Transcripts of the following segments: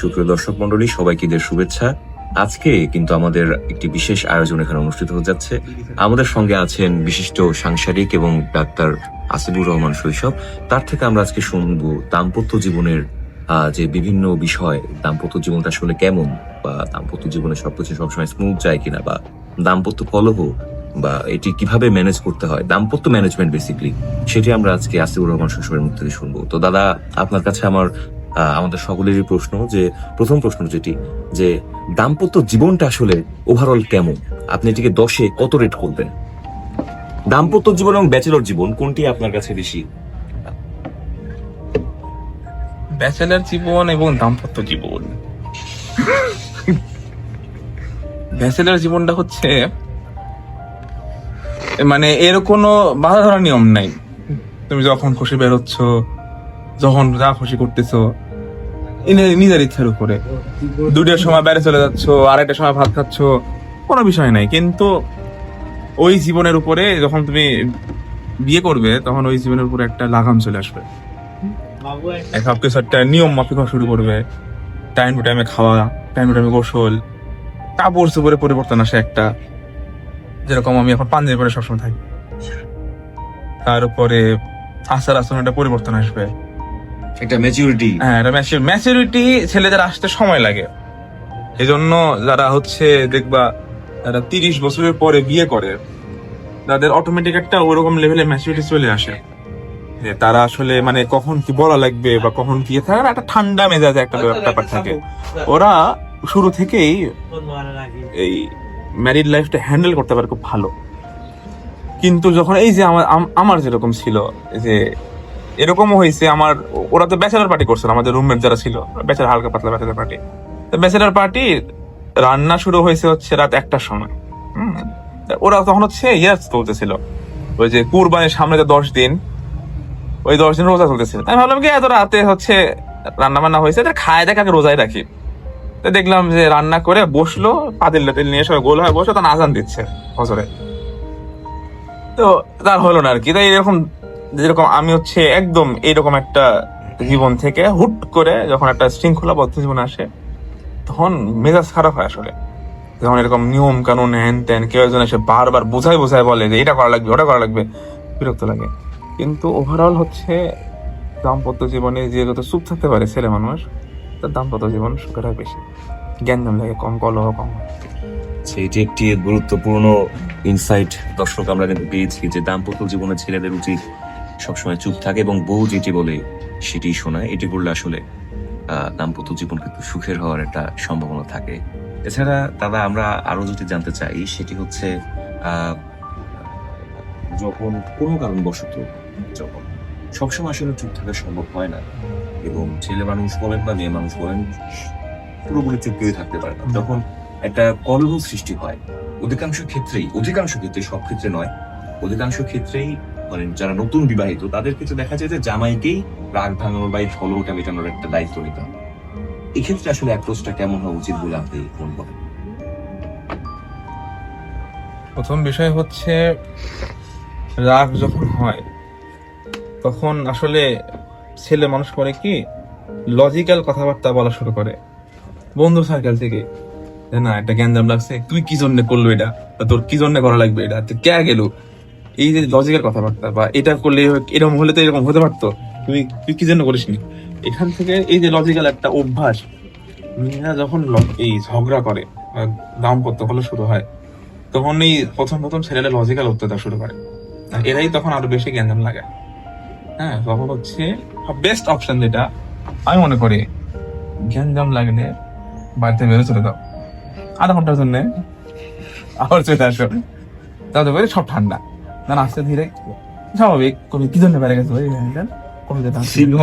সুপ্রিয় দর্শক মন্ডলী, সবাইকে ঈদের শুভেচ্ছা। আজকে কিন্তু আমাদের একটি বিশেষ আয়োজন এখানে অনুষ্ঠিত হতে যাচ্ছে। আমাদের সঙ্গে আছেন বিশিষ্ট সাংসারিক এবং ডাক্তার আসিফুর রহমান শৈশব। তার থেকে আমরা আজকে শুনবো দাম্পত্য জীবনের যে বিভিন্ন বিষয়, দাম্পত্য জীবনটা আসলে কেমন, বা দাম্পত্য জীবনে সবকিছু সবসময় স্মুথ যায় কিনা, বা দাম্পত্য কলহ বা এটি কিভাবে ম্যানেজ করতে হয়, দাম্পত্য ম্যানেজমেন্ট বেসিক্যালি, সেটি আমরা আজকে আসিফুর রহমান শৈশবের মুখ থেকে শুনবো। তো দাদা, আপনার কাছে আমাদের সকলেরই প্রশ্ন, যে প্রথম প্রশ্ন যেটি, যে দাম্পত্য জীবনটা আসলে ওভারঅল কেমন, আপনি এটিকে 10-এ কত রেট করবেন? দাম্পত্য জীবন এবং ব্যাচেলর জীবন কোনটি আপনার কাছে বেশি? ব্যাচেলার জীবন এবং দাম্পত্য জীবন, ব্যাচেলার জীবনটা হচ্ছে মানে এর কোনো বাধা ধরা নিয়ম নাই। তুমি যখন খুশি বেরোচ্ছ, যখন যা খুশি করতেছো নিজের ইচ্ছার উপরে, 2টার সময় বাইরে চলে যাচ্ছ, 2টার সময় ভাত খাচ্ছ, কোনো বিষয় নাই। কিন্তু ওই জীবনের উপরে যখন তুমি বিয়ে করবে, তখন ওই জীবনের উপরে একটা লাগাম চলে আসবে। সবকিছু একটা নিয়ম মাফিক শুরু করবে। টাইম টু টাইমে খাওয়া, টাইম টু টাইমে গোসল, কাপড় চোপড়ে পরিবর্তন আসে একটা। যেরকম আমি এখন পাঞ্জাবি পরে সবসময় থাকি, তার উপরে আচার আচরণ একটা পরিবর্তন আসবে, একটা ম্যাচুরিটি। হ্যাঁ, ম্যাচুরিটি ছেলেদের আসতে সময় লাগে। এই জন্য যারা হচ্ছে দেখবা, যারা 30 বছরের পরে বিয়ে করে, তাদের অটোমেটিক একটা ওরকম লেভেলে ম্যাচুরিটি চলে আসে, যে তারা আসলে মানে কখন কি বলা লাগবে বা কখন কি থাকে, একটা ঠান্ডা মেজাজে একটা ব্যাপার থাকে। ওরা শুরু থেকেই এই ম্যারিড লাইফটা হ্যান্ডেল করতে পারে খুব ভালো। কিন্তু যখন এই যে আমার যেরকম ছিল, যে এরকমও হয়েছে আমার, ওরা তো ব্যাচেলার পার্টি করছিল, আমাদের রুমমেট যারা ছিল ব্যাচেলার, হালকা পাতলা ব্যাচেলার পার্টি। ব্যাচেলার পার্টি রান্না শুরু হয়েছে হচ্ছে রাত 1টার সময়। ওরা তখন হচ্ছে চলতেছিল, ওই যে কুরবানির সামনে যে 10 দিন, ওই 10 দিন রোজা চলতেছিল। আমি ভাবলাম কি এত রাতে হচ্ছে রান্না বান্না হয়েছে, খায় দেখ আগে রোজাই রাখি। তো দেখলাম যে রান্না করে বসলো, পাতিল টাতিল নিয়ে সবাই গোল হয়ে বসে, তখন আজান দিচ্ছে ফজরে। তো তার হলো না আর কি। তাই এরকম, যেরকম আমি হচ্ছে একদম এইরকম একটা জীবন থেকে হুট করে যখন একটা শৃঙ্খলাবদ্ধ জীবন আসে, তখন মেজাজ খারাপ হয় আসলে। যখন এরকম নিয়ম কানুন হ্যান ত্যান কেউ একজন এসে বারবার বোঝায় বলে যে এটা করা লাগবে, ওটা করা লাগবে, বিরক্ত লাগে। কিন্তু ওভারঅল হচ্ছে দাম্পত্য জীবনে যে যত সুখ থাকতে পারে ছেলে মানুষ, তার দাম্পত্য জীবন সুখের হয় বেশি, জ্ঞান লাগে কম, কলহ কম। এটি একটি গুরুত্বপূর্ণ ইনসাইট দর্শক আমরা কিন্তু পেয়েছি, যে দাম্পত্য জীবনে ছেলেদের উচিত সবসময় চুপ থাকে এবং বউ যেটি বলে সেটি শোনায়। এটি করলে আসলে দাম্পত্য জীবন কিন্তু সুখের হওয়ার একটা সম্ভাবনা থাকে। এছাড়া দাদা, আমরা আরো যেটি জানতে চাই সেটি হচ্ছে, যখন কোনো কারণবশত, যখন সবসময় আসলে চুপ থাকা সম্ভব হয় না, এবং ছেলে মানুষ বলেন বা মেয়ে মানুষ বলেন পুরোপুরি চুপ কেউ থাকতে পারে না, যখন একটা কলহ সৃষ্টি হয়, অধিকাংশ ক্ষেত্রেই, সব ক্ষেত্রে নয়, অধিকাংশ ক্ষেত্রেই মানে যারা নতুন বিবাহিত তাদের ক্ষেত্রে দেখা যায় যে জামাইকেই রাগ ভাঙানোর বা এই কলহটা মেটানোর একটা দায়িত্ব নিতে হয়। এক্ষেত্রে আসলে অ্যাপ্রোচটা কেমন হওয়া উচিত বলে আপনি মনে করেন? প্রথম বিষয় হচ্ছে, রাগ যখন হয় তখন আসলে ছেলে মানুষ করে কি, লজিক্যাল কথাবার্তা বলা শুরু করে বন্ধু সার্কেল থেকে। না, একটা গ্যাঞ্জাম লাগছে, তুই কি জন্য করলো এটা, তোর কি জন্য করা লাগবে এটা, কে গেল, এই যে লজিক্যাল কথাবার্তা, বা এটা করলে এরকম হলে তো এরকম হতে পারতো, তুই তুই কি জন্য করিসনি। এখান থেকে এই যে লজিক্যাল একটা অভ্যাস, মেয়েরা যখন এই ঝগড়া করে, দাম্পত্য হলো শুরু হয়, তখন এই প্রথম ছেলেরা লজিক্যাল অত্যাচার শুরু করে, আর এরাই তখন আরো বেশি গ্যাঞ্জাম লাগে। হ্যাঁ, তখন হচ্ছে বেস্ট অপশন যেটা আমি মনে করি, গ্যাঞ্জাম লাগলে বাড়িতে বেরো, চলে দাও, আধা ঘন্টার জন্য আবার চলে আসো, তাহলে বলে সব ঠান্ডা, না আস্তে ধীরে স্বাভাবিক কবি কি জন্য বেড়ে গেছে সিংহ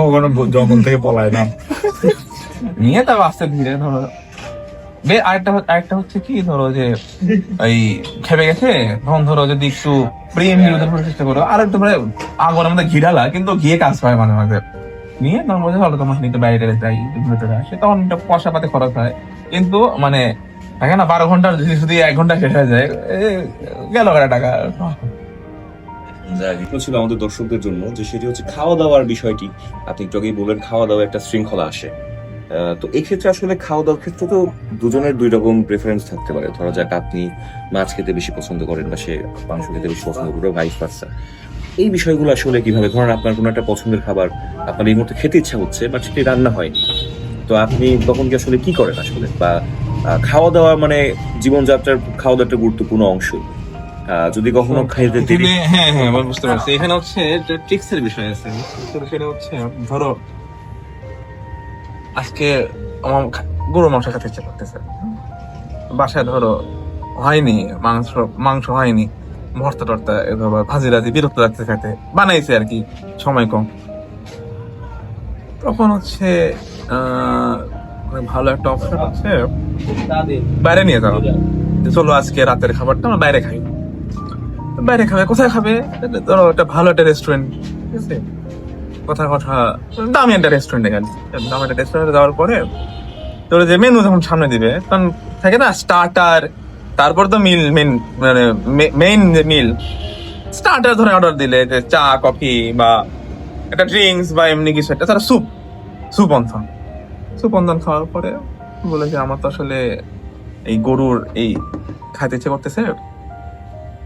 জঙ্গল থেকে পলায় না নিয়ে, তারপর আস্তে ধীরে ধরো। আরেকটা হচ্ছে কি, ধরো যে এই খেপে গেছে, তখন ধরো যদি একটু প্রেম বিরোধের করার চেষ্টা করো, আর একটু আগুনের মধ্যে ঘিরালা, কিন্তু ঘিয়ে কাজ পায় মাঝে মাঝে নিয়ে, তোমার মধ্যে ভালো, তোমার একটু বাইরে যাই, ভিতরে আসে, তখন একটা পয়সা পাতে খরচ হয়। কিন্তু মানে থাকে না, 12 ঘন্টার যদি শুধু 1 ঘন্টা শেষ হয়ে যায়, গেল টাকা। ছিল আমাদের দর্শকদের জন্য, যে সেটি হচ্ছে খাওয়া দাওয়ার বিষয়টি। আপনি একটু আগেই বললেন খাওয়া দাওয়া একটা শৃঙ্খলা আসে, তো এক্ষেত্রে আসলে খাওয়া দাওয়ার ক্ষেত্রে তো দুজনের দুই রকম প্রেফারেন্স থাকতে পারে। ধরা যাক আপনি মাছ খেতে বেশি পছন্দ করেন বা সে মাংস খেতে বেশি পছন্দ করে, ভাইস ভার্সা। এই বিষয়গুলো আসলে কিভাবে, ধরেন আপনার কোনো একটা পছন্দের খাবার আপনার এই মুহূর্তে খেতে ইচ্ছা হচ্ছে বাট সেটি রান্না হয়নি, তো আপনি তখন কি আসলে কি করেন আসলে? বা খাওয়া দাওয়া মানে জীবনযাত্রার খাওয়া দাওয়া একটা গুরুত্বপূর্ণ অংশ। যদি কখনো খাইতে দেরি, হ্যাঁ হ্যাঁ আমি বুঝতে পারছি। এখানে হচ্ছে ট্রিক্স এর বিষয় আছে। সেটা হচ্ছে ধরো আজকে আমার গরুর মাংস খেতে ইচ্ছে করতেছে, বাসায় ধরো হয়নি মাংস হয়নি, ভর্তা টর্তা এভাবে ভাজি রাজি বিরক্ত লাগতে খেতে, বানাইছে আর কি, সময় কম। তখন হচ্ছে ভালো একটা অপশন হচ্ছে বাইরে নিয়ে যাওয়া, যে চলো আজকে রাতের খাবারটা আমরা বাইরে খাই। বাইরে খাবে, কোথায় খাবে? ধরো একটা ভালো একটা রেস্টুরেন্ট, ঠিক আছে, কথা দামি একটা রেস্টুরেন্টে গেল। দামি একটা রেস্টুরেন্টে যাওয়ার পরে তোর যে মেনু যখন সামনে দিবে তখন থাকে না স্টার্টার, তারপর তো মিল, মানে মেইন যে মিল। স্টার্টার ধরে অর্ডার দিলে যে চা কফি বা একটা ড্রিঙ্কস বা এমনি কিছু একটা, তারা স্যুপ অন্থন খাওয়ার পরে বলে যে আমার তো আসলে এই গরুর এই খাইতে ইচ্ছে করতেছে,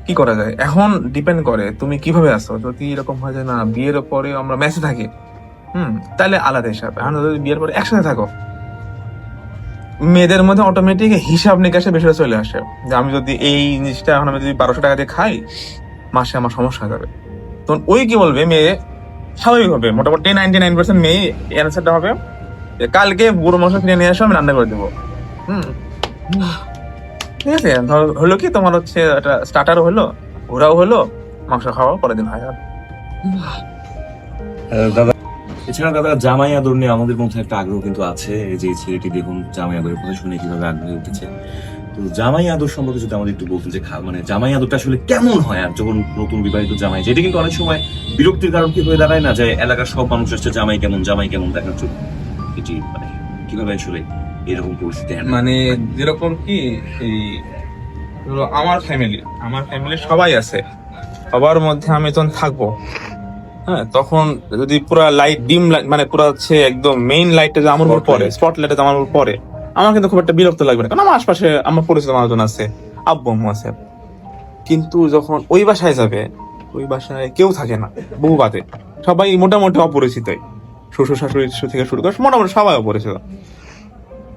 কি করা যায়? এখন ডিপেন্ড করে তুমি কিভাবে আছো। যদি এরকম হয় যে না বিয়ের পরে আমরা মেসে থাকি, তাহলে আলাদা হিসাব। এখন যদি বিয়ের পরে একসাথে থাকো, মেয়েদের মধ্যে অটোমেটিক হিসাব নিকাশে বিষয়টা চলে আসে যে আমি যদি এই জিনিসটা এখন আমি যদি 1200 টাকা দিয়ে খাই, মাসে আমার সমস্যা হয়ে যাবে। তখন ওই কি বলবে, মেয়ে স্বাভাবিক হবে, মোটামুটি 99% মেয়ে অ্যান্সারটা হবে যে কালকে বুড়ো মাংস কিনে নিয়ে আসো, আমি রান্না করে দেবো। ঠিক আছে, হলো কি তোমার হচ্ছে একটা স্টার্টারও হলো, ঘোরাও হলো, মাংস খাওয়া পরের দিন হয়। দাদা এছাড়া দাদা জামাই আদর নিয়ে আমাদের মধ্যে একটা আগ্রহ কিন্তু আছে। এই যে ছেলেটি দেখুন জামাই আদরের কথা শুনে কিভাবে আগ্রহী উঠেছে। তো জামাই আদর সম্পর্কে যদি আমাদের একটু বলতেন যে মানে জামাই আদরটা আসলে কেমন হয়, আর যখন নতুন বিবাহিত জামাই, যেটা কিন্তু অনেক সময় বিরক্তির কারণ কি হয়ে দাঁড়ায় না, যে এলাকার সব মানুষ আসছে জামাই কেমন দেখার জন্য, এটি মানে কিভাবে আসলে এরকম পরিস্থিতি মানে যেরকম কি এই আমার ফ্যামিলি সবাই আছে, সবার মধ্যে আমি যখন থাকবো, হ্যাঁ, তখন যদি পুরা লাইট ডিম মানে পুরা হচ্ছে একদম মেইন লাইটটা যে আমার উপর পড়ে, স্পট লাইটটা আমার উপর পড়ে, আমার কিন্তু খুব একটা বিরক্ত লাগবে না, কারণ আমার আশপাশে আমার পরিচিত মানুষজন আছে, আব্বু আম্মু আছে। কিন্তু যখন ওই বাসায় যাবে, ওই বাসায় কেউ থাকে না, বহু বাদে সবাই মোটামুটি অপরিচিতই, শ্বশুর শাশুড়ি থেকে শুরু করে মোটামুটি সবাই অপরিচিত,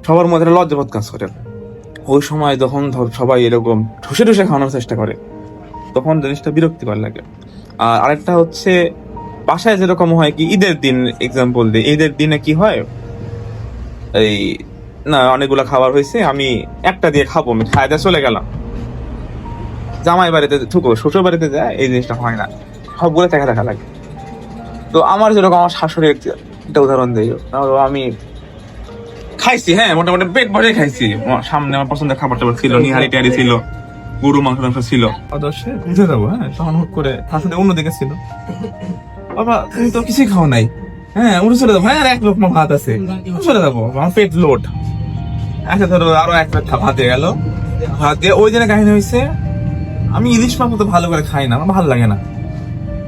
সবার মধ্যে লজ্জাবোধ কাজ করে। ওই সময় যখন ধর সবাই এরকম ঠুসে খাওয়ানোর চেষ্টা করে, তখন জিনিসটা বিরক্তিকর লাগে। আর আরেকটা হচ্ছে বাসায় যেরকম হয় কি, ঈদের দিন এক্সাম্পল দিই, ঈদের দিনে কি হয়, এই না অনেকগুলো খাবার হয়েছে, আমি একটা দিয়ে খাবো, আমি খাই দিয়ে চলে গেলাম, জামাই বাড়িতে ঠুকো শ্বশুর বাড়িতে যায়, এই জিনিসটা হয় না, সবগুলো দেখা লাগে। তো আমার যেরকম আমার শাশুড়ি একটা উদাহরণ দিই, আমি খাইছি, হ্যাঁ মোটামুটি পেট ভরে খাইছি, সামনে আমার পছন্দের খাবার টাবার ছিল, নিহারি টিহারি ছিল, গরু মাংস ছিল, অদর্শে বুঝে যাবো। হ্যাঁ, তখন হুট করে শাশুড়ি অন্যদিকে ছিল, বাবা তুমি তো কিছুই খাও নাই, হ্যাঁ উঠে চলে যাবো, হ্যাঁ আর এক লোক ভাত আছে, চলে যাবো, আমার পেট লোড। আচ্ছা ধরো আরো এক প্লেট ভাত দিয়ে গেল, ভাত দিয়ে ওই দিনে কাহিনী হয়েছে, আমি ইলিশ মাছ তো ভালো করে খাই না, আমার ভালো লাগে না,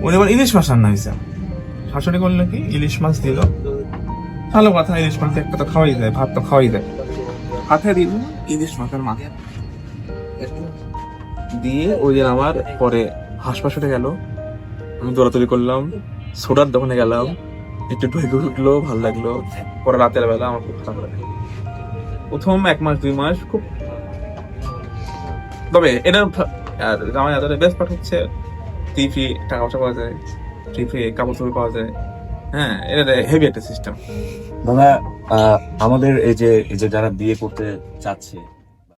ওই এবার ইলিশ মাছ রান্না হয়েছে, শাশুড়ি করলো কি ইলিশ মাছ দিল, ভালো কথা, ইলিশ মাছ একটা তো খাওয়াই যায়, ভাত তো খাওয়াই যায়, হাতে দিল ইলিশ মাছের মাছ দিয়ে, ওই দিন আমার পরে হাসপাতালে গেল, আমি দৌড়াদৌড়ি করলাম, সোডার দোকানে গেলাম, একটু ঢুকে উঠলো, ভালো লাগলো। পরে রাতের বেলা আমার খুব খারাপ লাগে, প্রথম 1 মাস 2 মাস খুব। তবে এটার আর জামাই আদরের বেস্ট পার্ট হচ্ছে ফ্রি টাকা পয়সা পাওয়া যায়, ফ্রি কাপড় চোপড় পাওয়া যায়, হ্যাঁ এটা হেভি একটা সিস্টেম। দাদা আমাদের এই যে যারা বিয়ে করতে চাচ্ছে